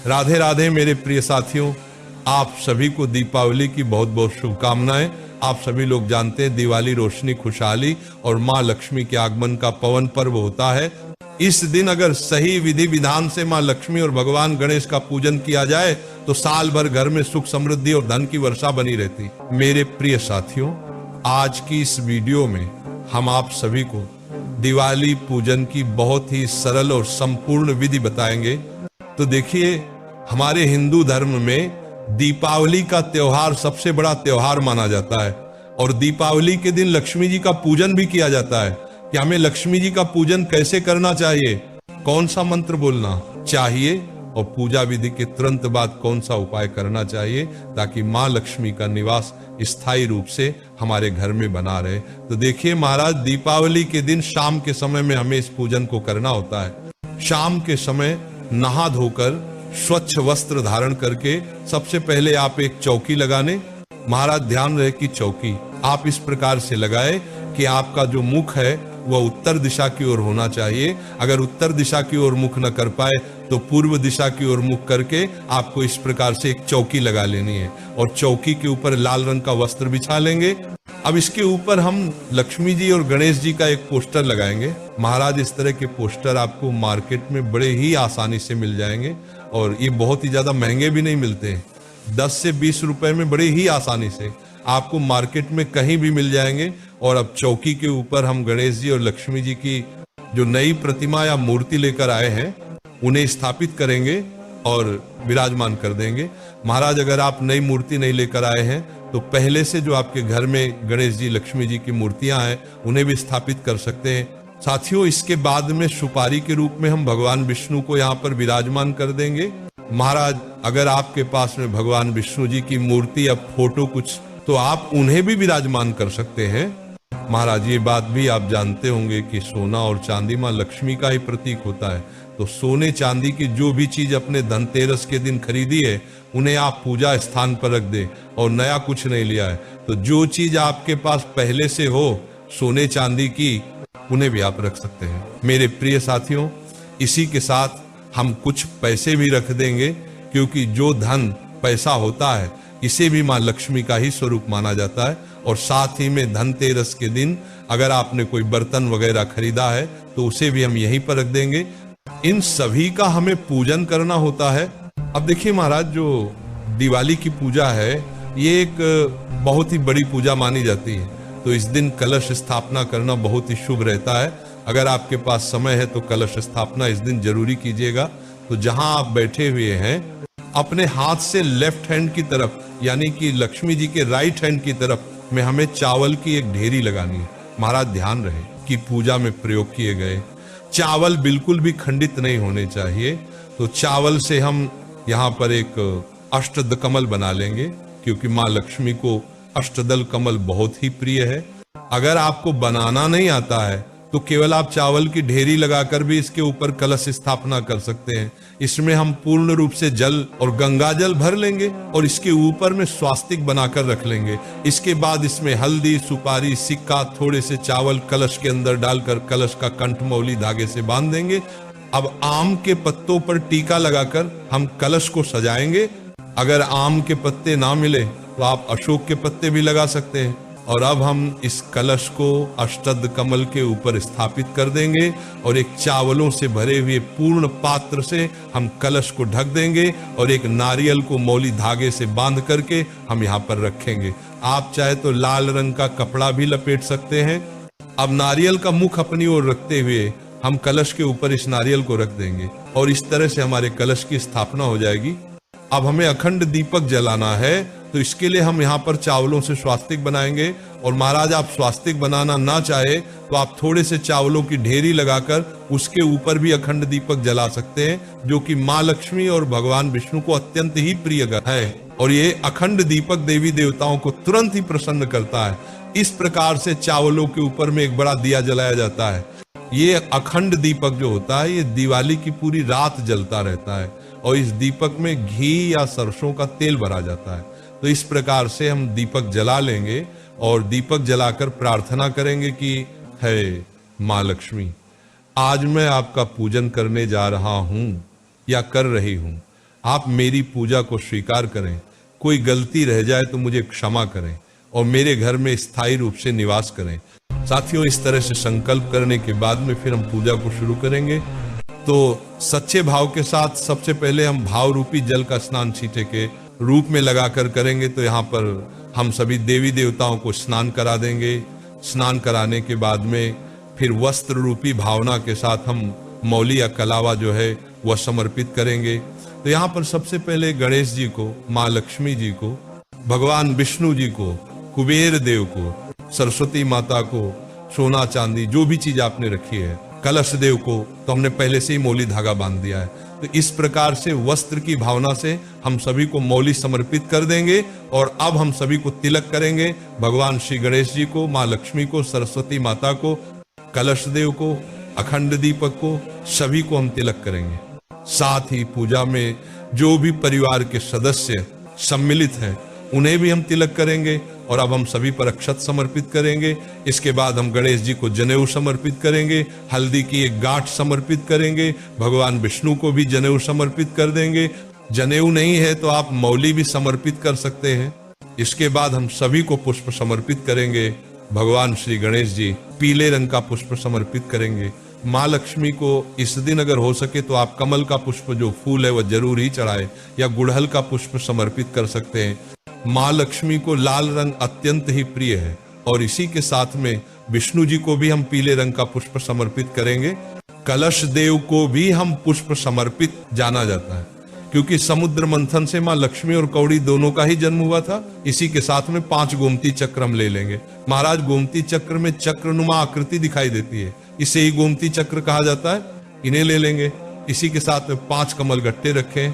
राधे राधे मेरे प्रिय साथियों, आप सभी को दीपावली की बहुत बहुत शुभकामनाएं। आप सभी लोग जानते हैं दिवाली रोशनी, खुशहाली और माँ लक्ष्मी के आगमन का पवन पर्व होता है। इस दिन अगर सही विधि विधान से माँ लक्ष्मी और भगवान गणेश का पूजन किया जाए तो साल भर घर में सुख समृद्धि और धन की वर्षा बनी रहती। मेरे प्रिय साथियों, आज की इस वीडियो में हम आप सभी को दिवाली पूजन की बहुत ही सरल और संपूर्ण विधि बताएंगे। तो देखिए, हमारे हिंदू धर्म में दीपावली का त्योहार सबसे बड़ा त्योहार माना जाता है और दीपावली के दिन लक्ष्मी जी का पूजन भी किया जाता है कि हमें लक्ष्मी जी का पूजन कैसे करना चाहिए, कौन सा मंत्र बोलना चाहिए और पूजा विधि के तुरंत बाद कौन सा उपाय करना चाहिए ताकि माँ लक्ष्मी का निवास स्थायी रूप से हमारे घर में बना रहे। तो देखिए महाराज, दीपावली के दिन शाम के समय में हमें इस पूजन को करना होता है। शाम के समय नहा धोकर स्वच्छ वस्त्र धारण करके सबसे पहले आप एक चौकी लगाने। महाराज ध्यान रहे कि चौकी आप इस प्रकार से लगाए कि आपका जो मुख है वह उत्तर दिशा की ओर होना चाहिए। अगर उत्तर दिशा की ओर मुख न कर पाए तो पूर्व दिशा की ओर मुख करके आपको इस प्रकार से एक चौकी लगा लेनी है और चौकी के ऊपर लाल रंग का वस्त्र बिछा लेंगे। अब इसके ऊपर हम लक्ष्मी जी और गणेश जी का एक पोस्टर लगाएंगे। महाराज, इस तरह के पोस्टर आपको मार्केट में बड़े ही आसानी से मिल जाएंगे और ये बहुत ही ज्यादा महंगे भी नहीं मिलते हैं। 10 से 20 रुपए में बड़े ही आसानी से आपको मार्केट में कहीं भी मिल जाएंगे। और अब चौकी के ऊपर हम गणेश जी और लक्ष्मी जी की जो नई प्रतिमा या मूर्ति लेकर आए हैं उन्हें स्थापित करेंगे और विराजमान कर देंगे। महाराज, अगर आप नई मूर्ति नहीं लेकर आए हैं तो पहले से जो आपके घर में गणेश जी लक्ष्मी जी की मूर्तियां हैं उन्हें भी स्थापित कर सकते हैं। साथियों, इसके बाद में सुपारी के रूप में हम भगवान विष्णु को यहाँ पर विराजमान कर देंगे। महाराज, अगर आपके पास में भगवान विष्णु जी की मूर्ति या फोटो कुछ तो आप उन्हें भी विराजमान कर सकते हैं। महाराज, ये बात भी आप जानते होंगे कि सोना और चांदी माँ लक्ष्मी का ही प्रतीक होता है। तो सोने चांदी की जो भी चीज अपने धनतेरस के दिन खरीदी है उन्हें आप पूजा स्थान पर रख दे और नया कुछ नहीं लिया है तो जो चीज आपके पास पहले से हो सोने चांदी की उन्हें भी आप रख सकते हैं। मेरे प्रिय साथियों, इसी के साथ हम कुछ पैसे भी रख देंगे क्योंकि जो धन पैसा होता है इसे भी माँ लक्ष्मी का ही स्वरूप माना जाता है। और साथ ही में धनतेरस के दिन अगर आपने कोई बर्तन वगैरह खरीदा है तो उसे भी हम यहीं पर रख देंगे। इन सभी का हमें पूजन करना होता है। अब देखिए महाराज, जो दिवाली की पूजा है ये एक बहुत ही बड़ी पूजा मानी जाती है। तो इस दिन कलश स्थापना करना बहुत ही शुभ रहता है। अगर आपके पास समय है तो कलश स्थापना इस दिन जरूरी कीजिएगा। तो जहां आप बैठे हुए हैं अपने हाथ से लेफ्ट हैंड की तरफ यानी कि लक्ष्मी जी के राइट हैंड की तरफ में हमें चावल की एक ढेरी लगानी है। महाराज, ध्यान रहे कि पूजा में प्रयोग किए गए चावल बिल्कुल भी खंडित नहीं होने चाहिए। तो चावल से हम यहाँ पर एक अष्टदल कमल बना लेंगे क्योंकि माँ लक्ष्मी को अष्टदल कमल बहुत ही प्रिय है। अगर आपको बनाना नहीं आता है तो केवल आप चावल की ढेरी लगाकर भी इसके ऊपर कलश स्थापना कर सकते हैं। इसमें हम पूर्ण रूप से जल और गंगा जल भर लेंगे और इसके ऊपर में स्वास्तिक बनाकर रख लेंगे। इसके बाद इसमें हल्दी, सुपारी, सिक्का, थोड़े से चावल कलश के अंदर डालकर कलश का कंठमौली धागे से बांध देंगे। अब आम के पत्तों पर टीका लगाकर हम कलश को सजाएंगे। अगर आम के पत्ते ना मिले तो आप अशोक के पत्ते भी लगा सकते हैं। और अब हम इस कलश को अष्टदल कमल के ऊपर स्थापित कर देंगे और एक चावलों से भरे हुए पूर्ण पात्र से हम कलश को ढक देंगे और एक नारियल को मौली धागे से बांध करके हम यहाँ पर रखेंगे। आप चाहे तो लाल रंग का कपड़ा भी लपेट सकते हैं। अब नारियल का मुख अपनी ओर रखते हुए हम कलश के ऊपर इस नारियल को रख देंगे और इस तरह से हमारे कलश की स्थापना हो जाएगी। अब हमें अखंड दीपक जलाना है तो इसके लिए हम यहाँ पर चावलों से स्वास्तिक बनाएंगे। और महाराज, आप स्वास्तिक बनाना ना चाहे तो आप थोड़े से चावलों की ढेरी लगाकर उसके ऊपर भी अखंड दीपक जला सकते हैं जो कि माँ लक्ष्मी और भगवान विष्णु को अत्यंत ही प्रिय है और ये अखंड दीपक देवी देवताओं को तुरंत ही प्रसन्न करता है। इस प्रकार से चावलों के ऊपर में एक बड़ा दिया जलाया जाता है। ये अखंड दीपक जो होता है ये दिवाली की पूरी रात जलता रहता है और इस दीपक में घी या सरसों का तेल भरा जाता है। तो इस प्रकार से हम दीपक जला लेंगे और दीपक जलाकर प्रार्थना करेंगे कि हे माँ लक्ष्मी, आज मैं आपका पूजन करने जा रहा हूं या कर रही हूं। आप मेरी पूजा को स्वीकार करें, कोई गलती रह जाए तो मुझे क्षमा करें और मेरे घर में स्थायी रूप से निवास करें। साथियों, इस तरह से संकल्प करने के बाद में फिर हम पूजा को शुरू करेंगे। तो सच्चे भाव के साथ सबसे पहले हम भाव रूपी जल का स्नान छींटे के रूप में लगाकर करेंगे। तो यहाँ पर हम सभी देवी देवताओं को स्नान करा देंगे। स्नान कराने के बाद में फिर वस्त्र रूपी भावना के साथ हम मौली या कलावा जो है वह समर्पित करेंगे। तो यहाँ पर सबसे पहले गणेश जी को, माँ लक्ष्मी जी को, भगवान विष्णु जी को, कुबेर देव को, सरस्वती माता को, सोना चांदी जो भी चीज आपने रखी है, कलश देव को तो हमने पहले से ही मौली धागा बांध दिया है। तो इस प्रकार से वस्त्र की भावना से हम सभी को मौली समर्पित कर देंगे। और अब हम सभी को तिलक करेंगे। भगवान श्री गणेश जी को, माँ लक्ष्मी को, सरस्वती माता को, कलश देव को, अखंड दीपक को, सभी को हम तिलक करेंगे। साथ ही पूजा में जो भी परिवार के सदस्य सम्मिलित हैं उन्हें भी हम तिलक करेंगे। और अब हम सभी पर अक्षत समर्पित करेंगे। इसके बाद हम गणेश जी को जनेऊ समर्पित करेंगे, हल्दी की एक गांठ समर्पित करेंगे, भगवान विष्णु को भी जनेऊ समर्पित कर देंगे। जनेऊ नहीं है तो आप मौली भी समर्पित कर सकते हैं। इसके बाद हम सभी को पुष्प समर्पित करेंगे। भगवान श्री गणेश जी पीले रंग का पुष्प समर्पित करेंगे। माँ लक्ष्मी को इस दिन अगर हो सके तो आप कमल का पुष्प जो फूल है वह जरूर ही चढ़ाए, या गुड़हल का पुष्प समर्पित कर सकते हैं। माँ लक्ष्मी को लाल रंग अत्यंत ही प्रिय है और इसी के साथ में विष्णु जी को भी हम पीले रंग का पुष्प समर्पित करेंगे। कलश देव को भी हम पुष्प समर्पित जाना जाता है, क्योंकि समुद्र मंथन से माँ लक्ष्मी और कौड़ी दोनों का ही जन्म हुआ था। इसी के साथ में 5 गोमती चक्र हम ले लेंगे। महाराज, गोमती चक्र में चक्रनुमा आकृति दिखाई देती है, इसे ही गोमती चक्र कहा जाता है। इन्हें ले लेंगे। इसी के साथ में 5 कमल गट्टे रखें।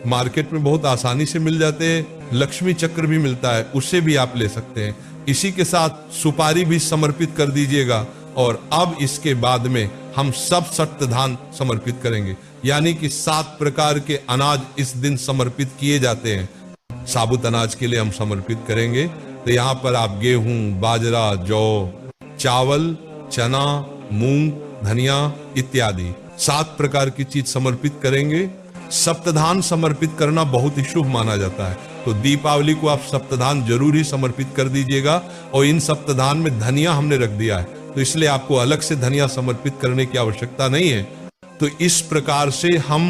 मार्केट में बहुत आसानी से मिल जाते हैं। लक्ष्मी चक्र भी मिलता है, उससे भी आप ले सकते हैं। इसी के साथ सुपारी भी समर्पित कर दीजिएगा। और अब इसके बाद में हम सब सप्तधान समर्पित करेंगे, यानी कि 7 प्रकार के अनाज इस दिन समर्पित किए जाते हैं। साबुत अनाज के लिए हम समर्पित करेंगे। तो यहाँ पर आप गेहूं, बाजरा, जौ, चावल, चना, मूंग, धनिया इत्यादि 7 प्रकार की चीज समर्पित करेंगे। सप्तधान समर्पित करना बहुत ही शुभ माना जाता है, तो दीपावली को आप सप्तधान जरूर ही समर्पित कर दीजिएगा। और इन सप्तधान में धनिया हमने रख दिया है, तो इसलिए आपको अलग से धनिया समर्पित करने की आवश्यकता नहीं है। तो इस प्रकार से हम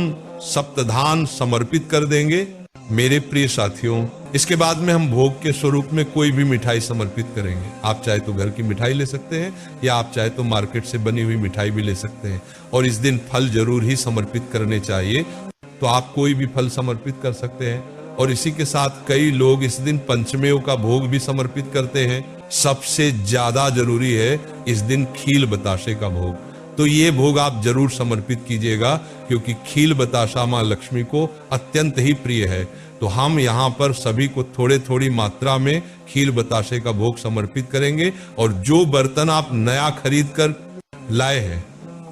सप्तधान समर्पित कर देंगे मेरे प्रिय साथियों। इसके बाद में हम भोग के स्वरूप में कोई भी मिठाई समर्पित करेंगे। आप चाहे तो घर की मिठाई ले सकते हैं, या आप चाहे तो मार्केट से बनी हुई मिठाई भी ले सकते हैं। और इस दिन फल जरूर ही समर्पित करने चाहिए, तो आप कोई भी फल समर्पित कर सकते हैं। और इसी के साथ कई लोग इस दिन पंचमेव का भोग भी समर्पित करते हैं। सबसे ज्यादा जरूरी है इस दिन खील बताशे का भोग, तो ये भोग आप जरूर समर्पित कीजिएगा, क्योंकि खील बताशा माँ लक्ष्मी को अत्यंत ही प्रिय है। तो हम यहाँ पर सभी को थोड़े थोड़ी मात्रा में खील बताशे का भोग समर्पित करेंगे। और जो बर्तन आप नया खरीद कर लाए हैं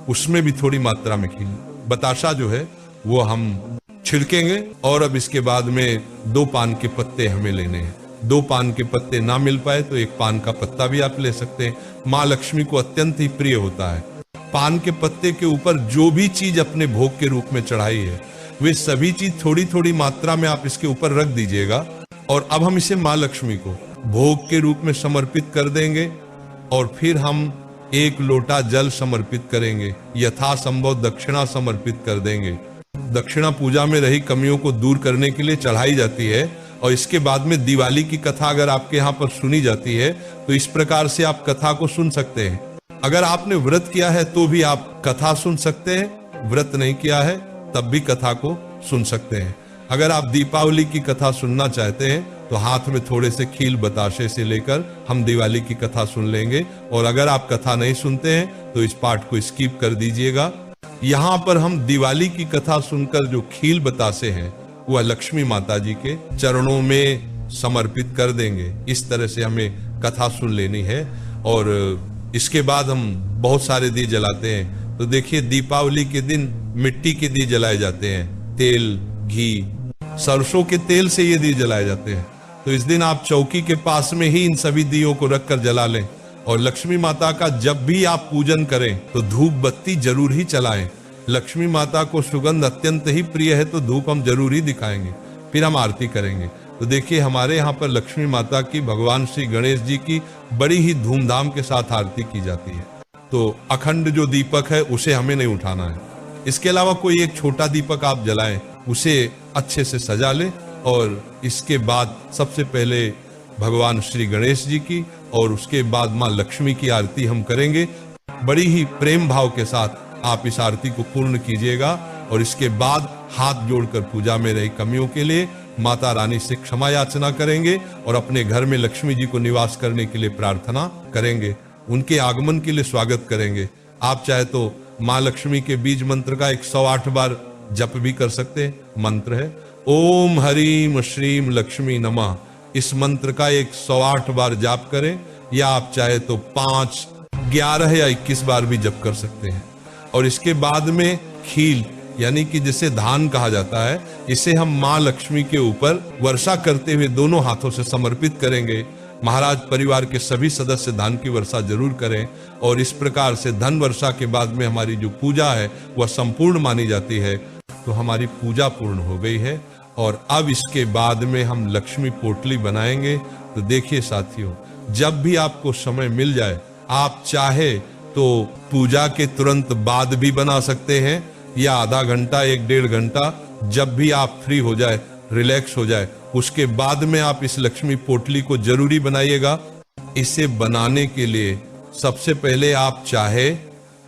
उसमें भी थोड़ी मात्रा में खील बताशा जो है वो हम छिड़केंगे। और अब इसके बाद में 2 पान के पत्ते हमें लेने हैं। 2 पान के पत्ते ना मिल पाए तो 1 पान का पत्ता भी आप ले सकते हैं। माँ लक्ष्मी को अत्यंत ही प्रिय होता है। पान के पत्ते के ऊपर जो भी चीज अपने भोग के रूप में चढ़ाई है वे सभी चीज थोड़ी थोड़ी मात्रा में आप इसके ऊपर रख दीजिएगा। और अब हम इसे माँ लक्ष्मी को भोग के रूप में समर्पित कर देंगे। और फिर हम 1 लोटा जल समर्पित करेंगे, यथासंभव दक्षिणा समर्पित कर देंगे। दक्षिणा पूजा में रही कमियों को दूर करने के लिए चढ़ाई जाती है। और इसके बाद में दिवाली की कथा अगर आपके यहाँ पर सुनी जाती है तो इस प्रकार से आप कथा को सुन सकते हैं। अगर आपने व्रत किया है तो भी आप कथा सुन सकते हैं, व्रत नहीं किया है तब भी कथा को सुन सकते हैं। अगर आप दीपावली की कथा सुनना चाहते हैं तो हाथ में थोड़े से खील बताशे से लेकर हम दिवाली की कथा सुन लेंगे। और अगर आप कथा नहीं सुनते हैं तो इस पार्ट को स्किप कर दीजिएगा। यहाँ पर हम दिवाली की कथा सुनकर जो खील बतासे हैं वह लक्ष्मी माता जी के चरणों में समर्पित कर देंगे। इस तरह से हमें कथा सुन लेनी है। और इसके बाद हम बहुत सारे दिए जलाते हैं। तो देखिए, दीपावली के दिन मिट्टी के दिए जलाए जाते हैं, तेल, घी, सरसों के तेल से ये दिए जलाए जाते हैं। तो इस दिन आप चौकी के पास में ही इन सभी दियों को रखकर जला लें। और लक्ष्मी माता का जब भी आप पूजन करें तो धूप बत्ती जरूर ही चलाएं। लक्ष्मी माता को सुगंध अत्यंत ही प्रिय है तो धूप हम जरूर ही दिखाएंगे, फिर हम आरती करेंगे। तो देखिए हमारे यहाँ पर लक्ष्मी माता की, भगवान श्री गणेश जी की बड़ी ही धूमधाम के साथ आरती की जाती है। तो अखंड जो दीपक है उसे हमें नहीं उठाना है। इसके अलावा कोई एक छोटा दीपक आप जलाएं, उसे अच्छे से सजा लें और इसके बाद सबसे पहले भगवान श्री गणेश जी की और उसके बाद माँ लक्ष्मी की आरती हम करेंगे। बड़ी ही प्रेम भाव के साथ आप इस आरती को पूर्ण कीजिएगा और इसके बाद हाथ जोड़कर पूजा में रही कमियों के लिए माता रानी से क्षमा याचना करेंगे और अपने घर में लक्ष्मी जी को निवास करने के लिए प्रार्थना करेंगे, उनके आगमन के लिए स्वागत करेंगे। आप चाहे तो माँ लक्ष्मी के बीज मंत्र का 108 बार जप भी कर सकते हैं। मंत्र है ओम हरीम श्रीम लक्ष्मी नमः। इस मंत्र का 108 बार जाप करें या आप चाहे तो 5, 11 या 21 बार भी जप कर सकते हैं। और इसके बाद में खील यानी कि जिसे धान कहा जाता है, इसे हम माँ लक्ष्मी के ऊपर वर्षा करते हुए दोनों हाथों से समर्पित करेंगे। महाराज परिवार के सभी सदस्य धान की वर्षा जरूर करें और इस प्रकार से धन वर्षा के बाद में हमारी जो पूजा है वह संपूर्ण मानी जाती है। तो हमारी पूजा पूर्ण हो गई है और अब इसके बाद में हम लक्ष्मी पोटली बनाएंगे। तो देखिए साथियों, जब भी आपको समय मिल जाए, आप चाहे तो पूजा के तुरंत बाद भी बना सकते हैं या आधा घंटा 1-1.5 घंटा, जब भी आप फ्री हो जाए, रिलैक्स हो जाए, उसके बाद में आप इस लक्ष्मी पोटली को जरूरी बनाइएगा। इसे बनाने के लिए सबसे पहले आप चाहे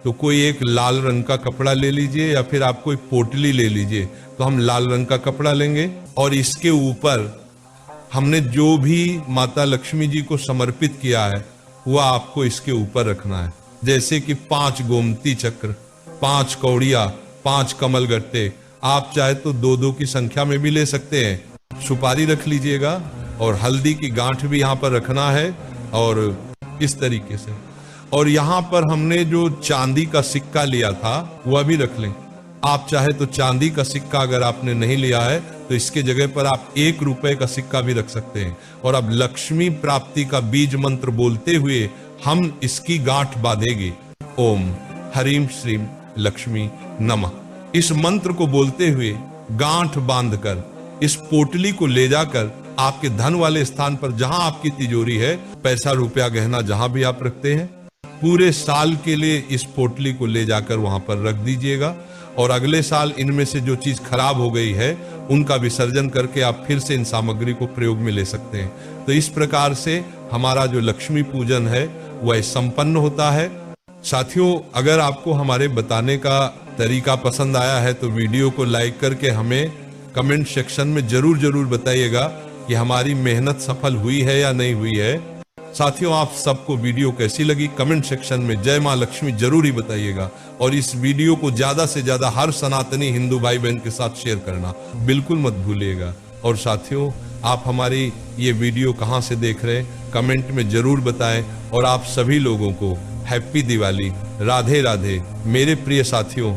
तो कोई एक लाल रंग का कपड़ा ले लीजिए या फिर आप कोई पोटली ले लीजिए। तो हम लाल रंग का कपड़ा लेंगे और इसके ऊपर हमने जो भी माता लक्ष्मी जी को समर्पित किया है वह आपको इसके ऊपर रखना है। जैसे कि 5 गोमती चक्र, 5 कौड़िया, 5 कमल गट्टे, आप चाहे तो 2-2 की संख्या में भी ले सकते हैं। सुपारी रख लीजिएगा और हल्दी की गांठ भी यहाँ पर रखना है और इस तरीके से। और यहाँ पर हमने जो चांदी का सिक्का लिया था वह भी रख लें। आप चाहे तो चांदी का सिक्का अगर आपने नहीं लिया है तो इसके जगह पर आप 1 रुपए का सिक्का भी रख सकते हैं। और अब लक्ष्मी प्राप्ति का बीज मंत्र बोलते हुए हम इसकी गांठ बांधेंगे। ओम हरीम श्रीम लक्ष्मी नमः। इस मंत्र को बोलते हुए गांठ बांधकर इस पोटली को ले जाकर आपके धन वाले स्थान पर, जहां आपकी तिजोरी है, पैसा रुपया गहना जहां भी आप रखते हैं, पूरे साल के लिए इस पोटली को ले जाकर वहां पर रख दीजिएगा। और अगले साल इनमें से जो चीज खराब हो गई है उनका विसर्जन करके आप फिर से इन सामग्री को प्रयोग में ले सकते हैं। तो इस प्रकार से हमारा जो लक्ष्मी पूजन है वह संपन्न होता है। साथियों, अगर आपको हमारे बताने का तरीका पसंद आया है तो वीडियो को लाइक करके हमें कमेंट सेक्शन में जरूर बताइएगा कि हमारी मेहनत सफल हुई है या नहीं हुई है। साथियों, आप सबको वीडियो कैसी लगी कमेंट सेक्शन में जय मां लक्ष्मी जरूर ही बताइएगा। और इस वीडियो को ज्यादा से ज्यादा हर सनातनी हिंदू भाई बहन के साथ शेयर करना बिल्कुल मत भूलिएगा। और साथियों, आप हमारी ये वीडियो कहाँ से देख रहे हैं कमेंट में जरूर बताएं। और आप सभी लोगों को हैप्पी दिवाली, राधे राधे मेरे प्रिय साथियों।